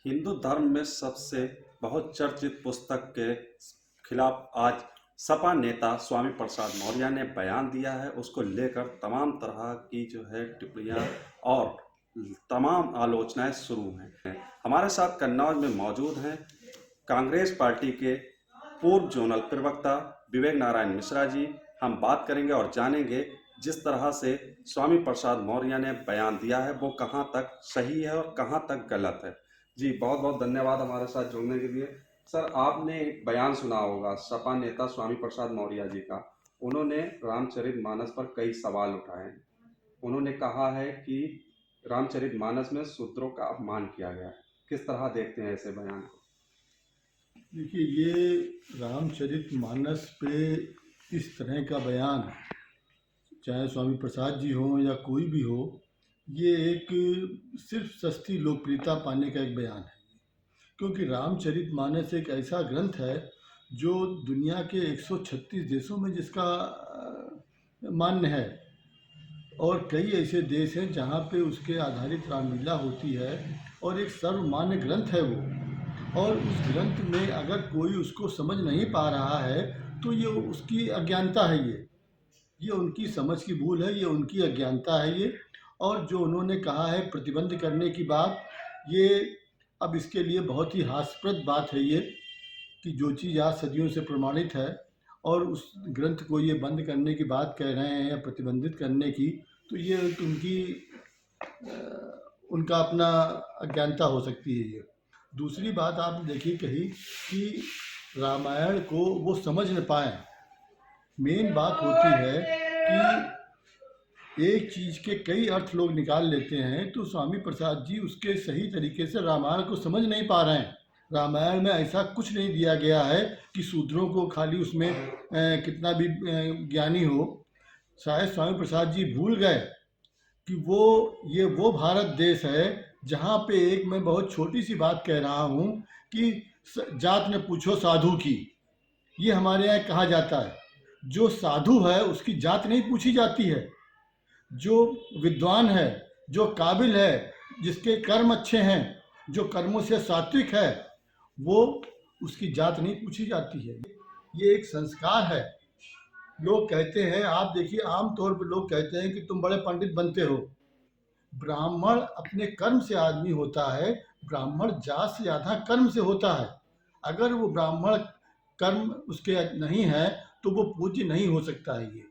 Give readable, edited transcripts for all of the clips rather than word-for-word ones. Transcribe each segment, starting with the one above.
हिंदू धर्म में सबसे बहुत चर्चित पुस्तक के खिलाफ आज सपा नेता स्वामी प्रसाद मौर्य ने बयान दिया है। उसको लेकर तमाम तरह की जो है टिप्पणियां और तमाम आलोचनाएं शुरू हैं। हमारे साथ कन्नौज में मौजूद हैं कांग्रेस पार्टी के पूर्व जोनल प्रवक्ता विवेक नारायण मिश्रा जी। हम बात करेंगे और जानेंगे जिस तरह से स्वामी प्रसाद मौर्य ने बयान दिया है वो कहाँ तक सही है और कहाँ तक गलत है। जी बहुत बहुत धन्यवाद हमारे साथ जुड़ने के लिए। सर, आपने एक बयान सुना होगा सपा नेता स्वामी प्रसाद मौर्य जी का। उन्होंने रामचरितमानस पर कई सवाल उठाए हैं। उन्होंने कहा है कि रामचरितमानस में शूद्रों का अपमान किया गया है। किस तरह देखते हैं ऐसे बयान को? देखिए, ये रामचरितमानस पे इस तरह का बयान, चाहे स्वामी प्रसाद जी हों या कोई भी हो, ये एक सिर्फ सस्ती लोकप्रियता पाने का एक बयान है। क्योंकि रामचरितमानस एक ऐसा ग्रंथ है जो दुनिया के 136 देशों में जिसका मान्य है, और कई ऐसे देश हैं जहाँ पे उसके आधारित रामलीला होती है, और एक सर्वमान्य ग्रंथ है वो। और उस ग्रंथ में अगर कोई उसको समझ नहीं पा रहा है तो ये उसकी अज्ञानता है। ये उनकी समझ की भूल है, ये उनकी अज्ञानता है ये। और जो उन्होंने कहा है प्रतिबंध करने की बात, ये अब इसके लिए बहुत ही हास्यास्पद बात है ये, कि जो चीज़ आज सदियों से प्रमाणित है और उस ग्रंथ को ये बंद करने की बात कह रहे हैं या प्रतिबंधित करने की, तो ये उनकी उनका अपना अज्ञानता हो सकती है ये। दूसरी बात आपने देखी कही कि रामायण को वो समझ न पाए। मेन बात होती है कि एक चीज़ के कई अर्थ लोग निकाल लेते हैं, तो स्वामी प्रसाद जी उसके सही तरीके से रामायण को समझ नहीं पा रहे हैं। रामायण में ऐसा कुछ नहीं दिया गया है कि शूद्रों को खाली उसमें कितना भी ज्ञानी हो। शायद स्वामी प्रसाद जी भूल गए कि वो भारत देश है जहाँ पे एक मैं बहुत छोटी सी बात कह रहा हूँ कि जात ने पूछो साधु की, ये हमारे यहाँ कहा जाता है। जो साधु है उसकी जात नहीं पूछी जाती है। जो विद्वान है, जो काबिल है, जिसके कर्म अच्छे हैं, जो कर्मों से सात्विक है, वो उसकी जात नहीं पूछी जाती है। ये एक संस्कार है। लोग कहते हैं, आप देखिए आम तौर पर लोग कहते हैं कि तुम बड़े पंडित बनते हो। ब्राह्मण अपने कर्म से आदमी होता है, ब्राह्मण जात से ज़्यादा कर्म से होता है। अगर वो ब्राह्मण कर्म उसके नहीं है तो वो पूज्य नहीं हो सकता है ये।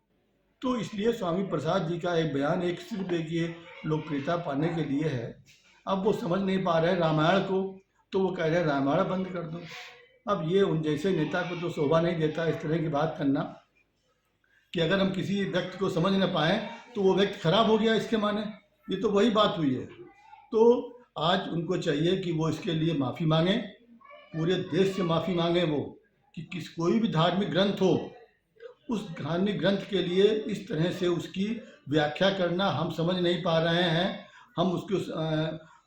तो इसलिए स्वामी प्रसाद जी का एक बयान एक सिर्फ एक ये लोकप्रियता पाने के लिए है। अब वो समझ नहीं पा रहे रामायण को, तो वो कह रहे हैं रामायण बंद कर दो। अब ये उन जैसे नेता को तो शोभा नहीं देता इस तरह की बात करना, कि अगर हम किसी व्यक्ति को समझ न पाएँ तो वो व्यक्ति खराब हो गया इसके माने। ये तो वही बात हुई है। तो आज उनको चाहिए कि वो इसके लिए माफ़ी मांगे, पूरे देश से माफ़ी मांगे वो, कि कोई भी धार्मिक ग्रंथ हो, उस धार्मिक ग्रंथ के लिए इस तरह से उसकी व्याख्या करना हम समझ नहीं पा रहे हैं, हम उसको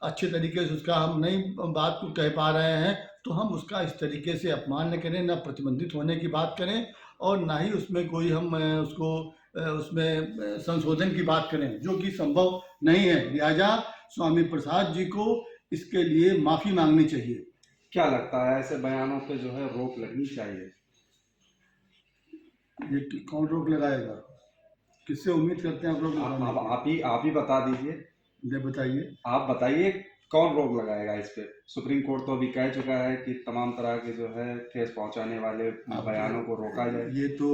अच्छे तरीके से उसका हम नहीं बात को कह पा रहे हैं, तो हम उसका इस तरीके से अपमान न करें, ना प्रतिबंधित होने की बात करें, और ना ही उसमें कोई हम उसको उसमें संशोधन की बात करें, जो कि संभव नहीं है। लिहाजा स्वामी प्रसाद जी को इसके लिए माफ़ी मांगनी चाहिए। क्या लगता है ऐसे बयानों पे जो है रोक लगनी चाहिए? ये कौन रोक लगाएगा? किससे उम्मीद करते हैं आप लोग लगाने की? आप ही बता दीजिए। ये बताइए। आप बताइए कौन रोक लगाएगा इस पे? सुप्रीम कोर्ट तो अभी कह चुका है कि तमाम तरह के जो है ठेस पहुंचाने वाले बयानों को रोका जाए। ये तो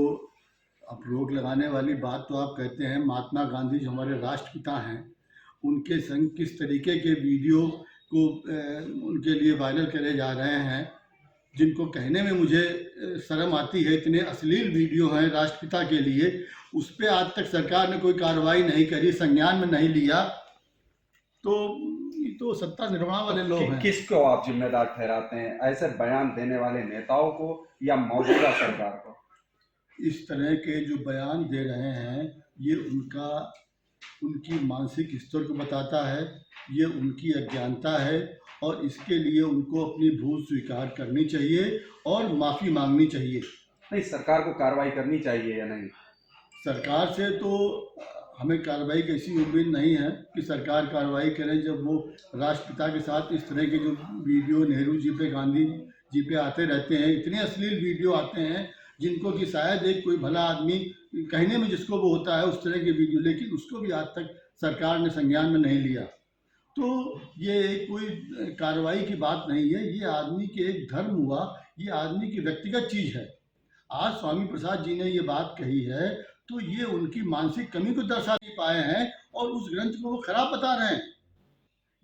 अब रोक लगाने वाली बात तो आप कहते हैं, महात्मा गांधी जो हमारे राष्ट्रपिता हैं, उनके संग किस तरीके के वीडियो को उनके लिए वायरल करे जा रहे हैं, जिनको कहने में मुझे शर्म आती है। इतने अश्लील वीडियो हैं राष्ट्रपिता के लिए, उस पर आज तक सरकार ने कोई कार्रवाई नहीं करी, संज्ञान में नहीं लिया। तो ये तो सत्ता निर्माण वाले लोग हैं। किसको आप जिम्मेदार ठहराते हैं, ऐसे बयान देने वाले नेताओं को या मौजूदा सरकार को? इस तरह के जो बयान दे रहे हैं ये उनकी मानसिक स्तर को बताता है, ये उनकी अज्ञानता है, और इसके लिए उनको अपनी भूल स्वीकार करनी चाहिए और माफ़ी मांगनी चाहिए। नहीं, सरकार को कार्रवाई करनी चाहिए या नहीं? सरकार से तो हमें कार्रवाई की ऐसी उम्मीद नहीं है कि सरकार कार्रवाई करे जब वो राष्ट्रपिता के साथ इस तरह के जो वीडियो नेहरू जी पे, गांधी जी पे आते रहते हैं, इतने अश्लील वीडियो आते हैं जिनको कि शायद एक कोई भला आदमी कहने में जिसको वो होता है उस तरह के वीडियो, लेकिन उसको भी आज तक सरकार ने संज्ञान में नहीं लिया। तो ये कोई कार्रवाई की बात नहीं है, ये आदमी के एक धर्म हुआ, ये आदमी की व्यक्तिगत चीज़ है। आज स्वामी प्रसाद जी ने ये बात कही है तो ये उनकी मानसिक कमी को दर्शा नहीं पाए हैं और उस ग्रंथ को वो खराब बता रहे हैं।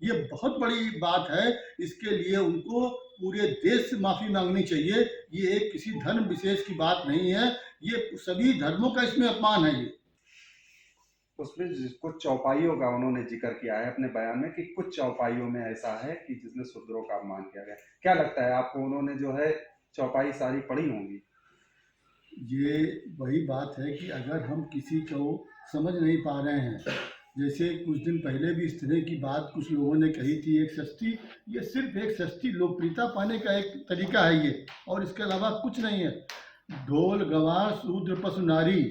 ये बहुत बड़ी बात है, इसके लिए उनको पूरे देश से माफी मांगनी चाहिए। ये एक किसी धर्म विशेष की बात नहीं है, ये सभी धर्मों का इसमें अपमान है। ये उसमें कुछ चौपाइयों का उन्होंने जिक्र किया है अपने बयान में कि कुछ चौपाइयों में ऐसा है कि जिसमें शूद्रों का अपमान किया गया। क्या लगता है आपको, उन्होंने जो है चौपाई सारी पढ़ी होंगी? ये वही बात है कि अगर हम किसी को समझ नहीं पा रहे हैं, जैसे कुछ दिन पहले भी इस तरह की बात कुछ लोगों ने कही थी, एक सस्ती, ये सिर्फ एक सस्ती लोकप्रियता पाने का एक तरीका है ये, और इसके अलावा कुछ नहीं है। ढोल गंवार शूद्र पशु नारी,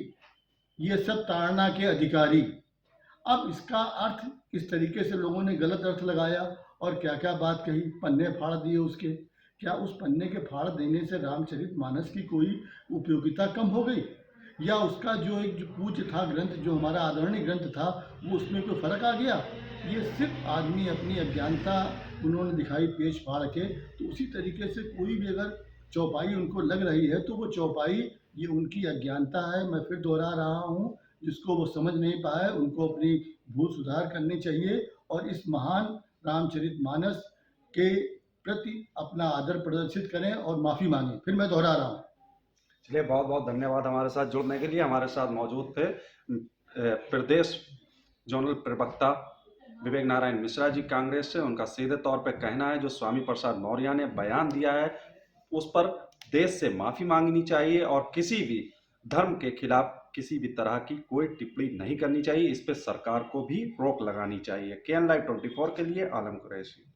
ये सब ताड़ना के अधिकारी। अब इसका अर्थ इस तरीके से लोगों ने गलत अर्थ लगाया और क्या क्या बात कही, पन्ने फाड़ दिए उसके। क्या उस पन्ने के फाड़ देने से रामचरितमानस की कोई उपयोगिता कम हो गई, या उसका जो एक जो पूज्य था ग्रंथ, जो हमारा आदरणीय ग्रंथ था, वो उसमें कोई फर्क आ गया? ये सिर्फ आदमी अपनी अज्ञानता उन्होंने दिखाई पेच फाड़ के। तो उसी तरीके से कोई भी अगर चौपाई उनको लग रही है तो वो चौपाई ये उनकी अज्ञानता है। मैं फिर दोहरा रहा हूँ, जिसको वो समझ नहीं पाए उनको अपनी भूल सुधार करनी चाहिए और इस महान रामचरितमानस के प्रति अपना आदर प्रदर्शित करें और माफ़ी मांगें। फिर मैं दोहरा रहा हूँ। चलिए, बहुत बहुत धन्यवाद हमारे साथ जुड़ने के लिए। हमारे साथ मौजूद थे प्रदेश जोनल प्रवक्ता विवेक नारायण मिश्रा जी कांग्रेस से। उनका सीधे तौर पे कहना है जो स्वामी प्रसाद मौर्य ने बयान दिया है उस पर देश से माफ़ी मांगनी चाहिए और किसी भी धर्म के खिलाफ किसी भी तरह की कोई टिप्पणी नहीं करनी चाहिए। इस पे सरकार को भी रोक लगानी चाहिए। KN Live 24 के लिए आलम कुरैशी।